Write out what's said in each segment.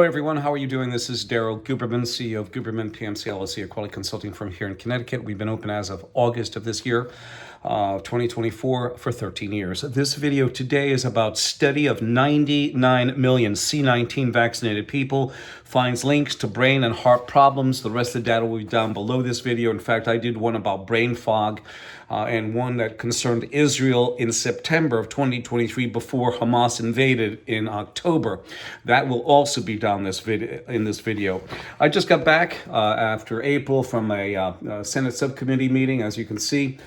Hello everyone, how are you doing? This is Daryl, Guberman, CEO of Guberman PMC LLC, a quality consulting firm here in Connecticut. We've been open as of August of this year, 2024, for 13 years. This video today is about study of 99 million C-19 vaccinated people, finds links to brain and heart problems. The rest of the data will be down below this video. In fact, I did one about brain fog and one that concerned Israel in September of 2023 before Hamas invaded in October. That will also be down in this video. I just got back after April from a Senate subcommittee meeting, as you can see.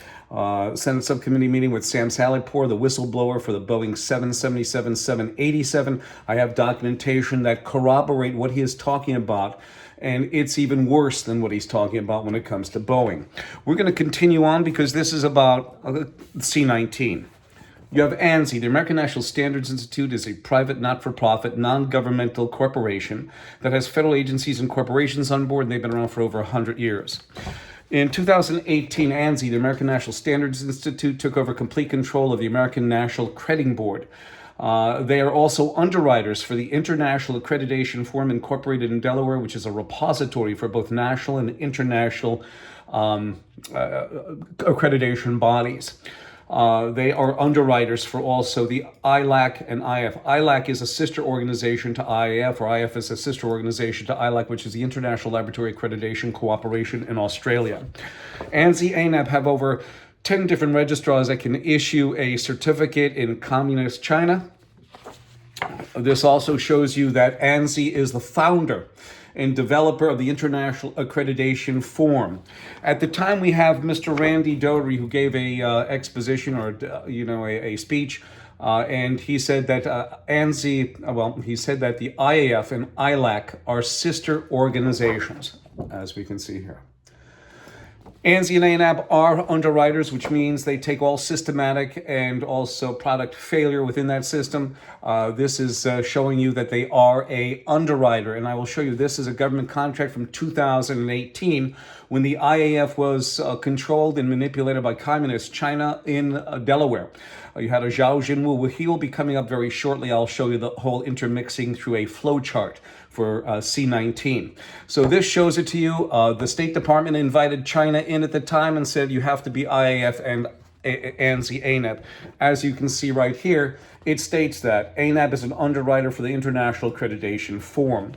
Senate subcommittee meeting with Sam Sallypour, the whistleblower for the Boeing 777-787. I have documentation that corroborate what he is talking about, and it's even worse than what he's talking about when it comes to Boeing. We're going to continue on because this is about C-19. You have ANSI, the American National Standards Institute, is a private, not-for-profit, non-governmental corporation that has federal agencies and corporations on board, and they've been around for over 100 years. In 2018, ANSI, the American National Standards Institute, took over complete control of the American National Crediting Board. They are also underwriters for the International Accreditation Forum Incorporated in Delaware, which is a repository for both national and international accreditation bodies. They are underwriters for also the ILAC and IF. ILAC is a sister organization to IAF, or IF is a sister organization to ILAC, which is the International Laboratory Accreditation Cooperation in Australia. ANSI, ANAB have over 10 different registrars that can issue a certificate in communist China. This also shows you that ANSI is the founder and developer of the International Accreditation Forum. At the time, we have Mr. Randy Doherty, who gave a exposition or a speech, and he said that ANSI, he said that the IAF and ILAC are sister organizations, as we can see here. ANSI and ANAB are underwriters, which means they take all systematic and also product failure within that system. This is showing you that they are a underwriter, and I will show you this is a government contract from 2018 when the IAF was controlled and manipulated by communist China in Delaware. You had a Zhao Jinwu. He will be coming up very shortly. I'll show you the whole intermixing through a flow chart for C-19. So this shows it to you. The State Department invited China in at the time and said you have to be IAF and ANSI ANAB. As you can see right here, it states that ANAB is an underwriter for the International Accreditation Forum.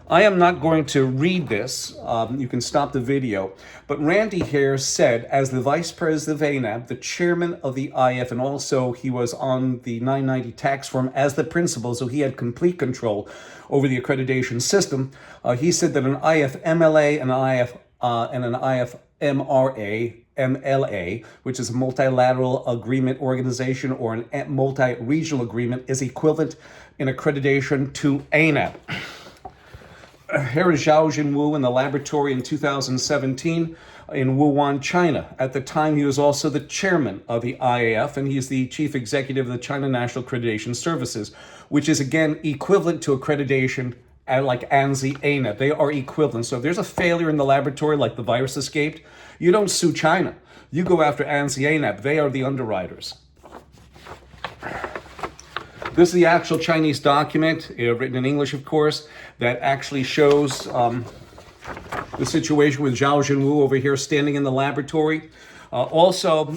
I am not going to read this. You can stop the video. But Randy here said, as the vice president of ANAB, the chairman of the IF, and also he was on the 990 tax form as the principal, so he had complete control over the accreditation system. He said that an IF MLA and an IF MLA, which is a multilateral agreement organization or a multi-regional agreement, is equivalent in accreditation to ANAB. Here is Zhao Jinwu in the laboratory in 2017 in Wuhan, China. At the time, he was also the chairman of the IAF, and he's the chief executive of the China National Accreditation Services, which is, again, equivalent to accreditation like ANSI, ANAB. They are equivalent. So if there's a failure in the laboratory, like the virus escaped, you don't sue China. You go after ANSI, ANAB. They are the underwriters. This is the actual Chinese document, written in English, of course, that actually shows the situation with Zhao Jinwu over here standing in the laboratory. You also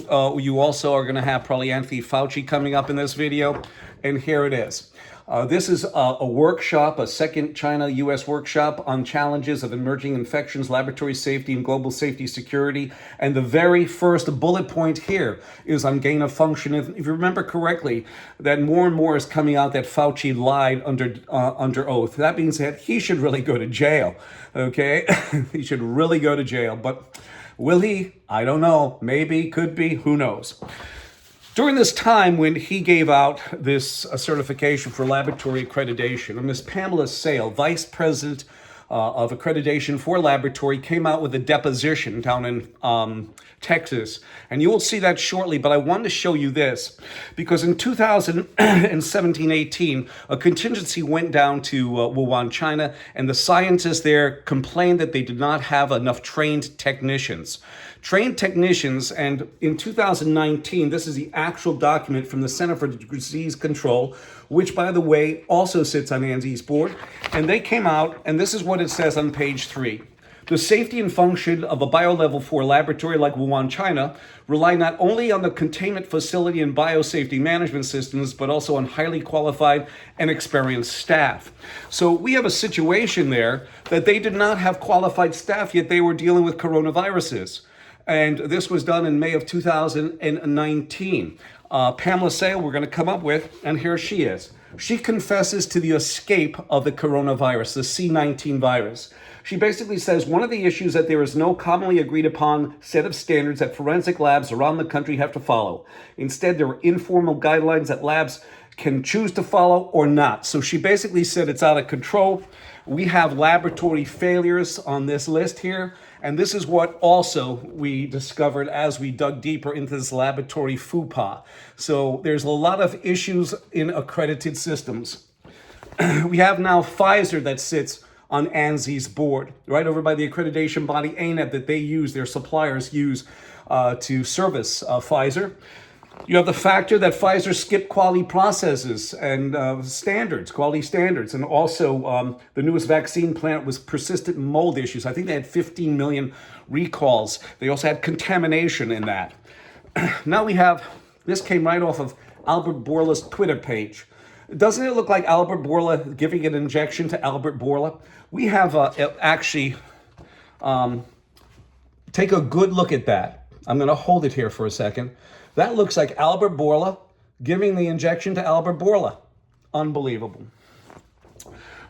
are going to have probably Anthony Fauci coming up in this video, and here it is. This is a workshop, a second China-U.S. workshop on challenges of emerging infections, laboratory safety, and global safety security. And the very first bullet point here is on gain of function. If you remember correctly, that more and more is coming out that Fauci lied under oath. That means that he should really go to jail, okay? He should really go to jail. But will he? I don't know. Maybe, could be, who knows? During this time when he gave out this certification for laboratory accreditation, Ms. Pamela Sale, Vice President of Accreditation for Laboratory, came out with a deposition down in Texas. And you will see that shortly, but I wanted to show you this because in 2017-18, a contingency went down to Wuhan, China, and the scientists there complained that they did not have enough trained technicians trained technicians, and in 2019, this is the actual document from the Center for Disease Control, which, by the way, also sits on ANZI's board, and they came out, and this is what it says on page 3. The safety and function of a biolevel 4 laboratory like Wuhan, China, rely not only on the containment facility and biosafety management systems, but also on highly qualified and experienced staff. So we have a situation there that they did not have qualified staff, yet they were dealing with coronaviruses. And this was done in May of 2019. Pamela Sale, we're going to come up with, and here she is. She confesses to the escape of the coronavirus, the C-19 virus. She basically says one of the issues that there is no commonly agreed upon set of standards that forensic labs around the country have to follow. Instead, there are informal guidelines that labs can choose to follow or not. So she basically said it's out of control. We have laboratory failures on this list here. And this is what also we discovered as we dug deeper into this laboratory FUPA. So there's a lot of issues in accredited systems. We have now Pfizer that sits on ANZI's board, right over by the accreditation body ANAB that they use, their suppliers use to service Pfizer. You have the factor that Pfizer skipped quality processes and quality standards. And also the newest vaccine plant was persistent mold issues. I think they had 15 million recalls. They also had contamination in that. Now we have, this came right off of Albert Bourla's Twitter page. Doesn't it look like Albert Bourla giving an injection to Albert Bourla? We have actually, take a good look at that. I'm going to hold it here for a second. That looks like Albert Bourla giving the injection to Albert Bourla. Unbelievable.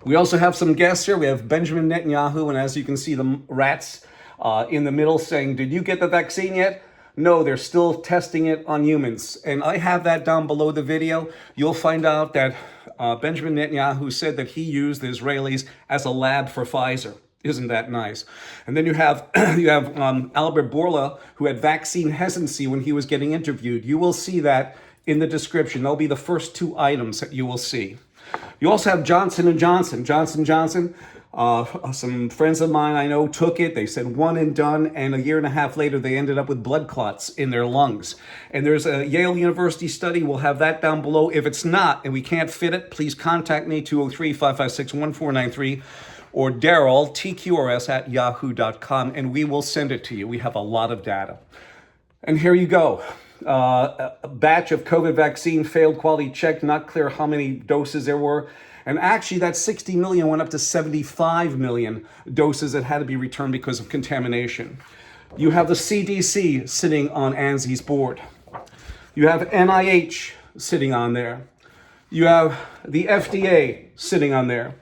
We also have some guests here. We have Benjamin Netanyahu, and as you can see, the rats in the middle saying, did you get the vaccine yet? No, they're still testing it on humans. And I have that down below the video. You'll find out that Benjamin Netanyahu said that he used the Israelis as a lab for Pfizer. Isn't that nice? And then you have Albert Bourla, who had vaccine hesitancy when he was getting interviewed. You will see that in the description. They'll be the first 2 items that you will see. You also have Johnson & Johnson. Johnson & Johnson, some friends of mine I know took it. They said 1 and done, and a year and a half later, they ended up with blood clots in their lungs. And there's a Yale University study. We'll have that down below. If it's not, and we can't fit it, please contact me, 203-556-1493. Or Daryl, TQRS at yahoo.com, and we will send it to you. We have a lot of data. And here you go. A batch of COVID vaccine failed quality check, not clear how many doses there were. And actually that 60 million went up to 75 million doses that had to be returned because of contamination. You have the CDC sitting on ANZI's board. You have NIH sitting on there. You have the FDA sitting on there.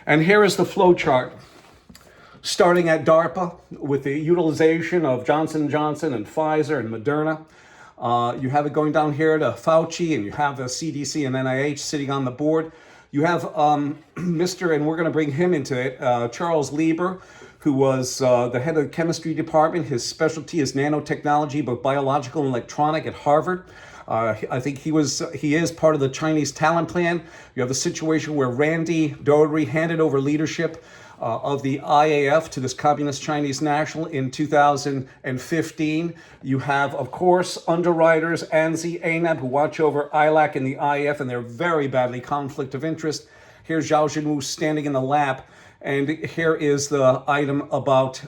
And here is the flow chart, starting at DARPA with the utilization of Johnson & Johnson and Pfizer and Moderna. You have it going down here to Fauci, and you have the CDC and NIH sitting on the board. You have and we're going to bring him into it, Charles Lieber, who was the head of the chemistry department. His specialty is nanotechnology, but biological and electronic at Harvard. I think he is part of the Chinese talent plan. You have the situation where Randy Doherty handed over leadership of the IAF to this Communist Chinese National in 2015. You have, of course, underwriters, ANZI, ANAB, who watch over ILAC and the IAF, and they're very badly conflict of interest. Here's Zhao Jinwu standing in the lap, and here is the item about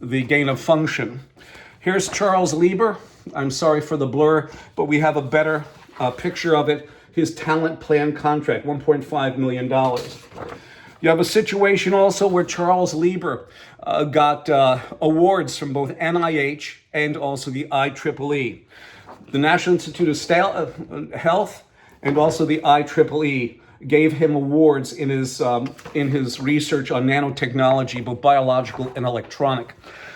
the gain of function. Here's Charles Lieber. I'm sorry for the blur, but we have a better picture of it. His talent plan contract, $1.5 million. You have a situation also where Charles Lieber got awards from both NIH and also the IEEE. The National Institute of Health and also the IEEE gave him awards in his research on nanotechnology, both biological and electronic.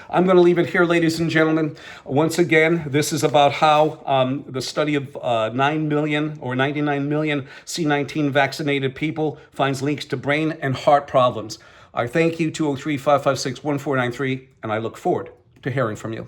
I'm going to leave it here, ladies and gentlemen. Once again, this is about how the study of 9 million or 99 million C-19 vaccinated people finds links to brain and heart problems. I thank you, 203-556-1493, and I look forward to hearing from you.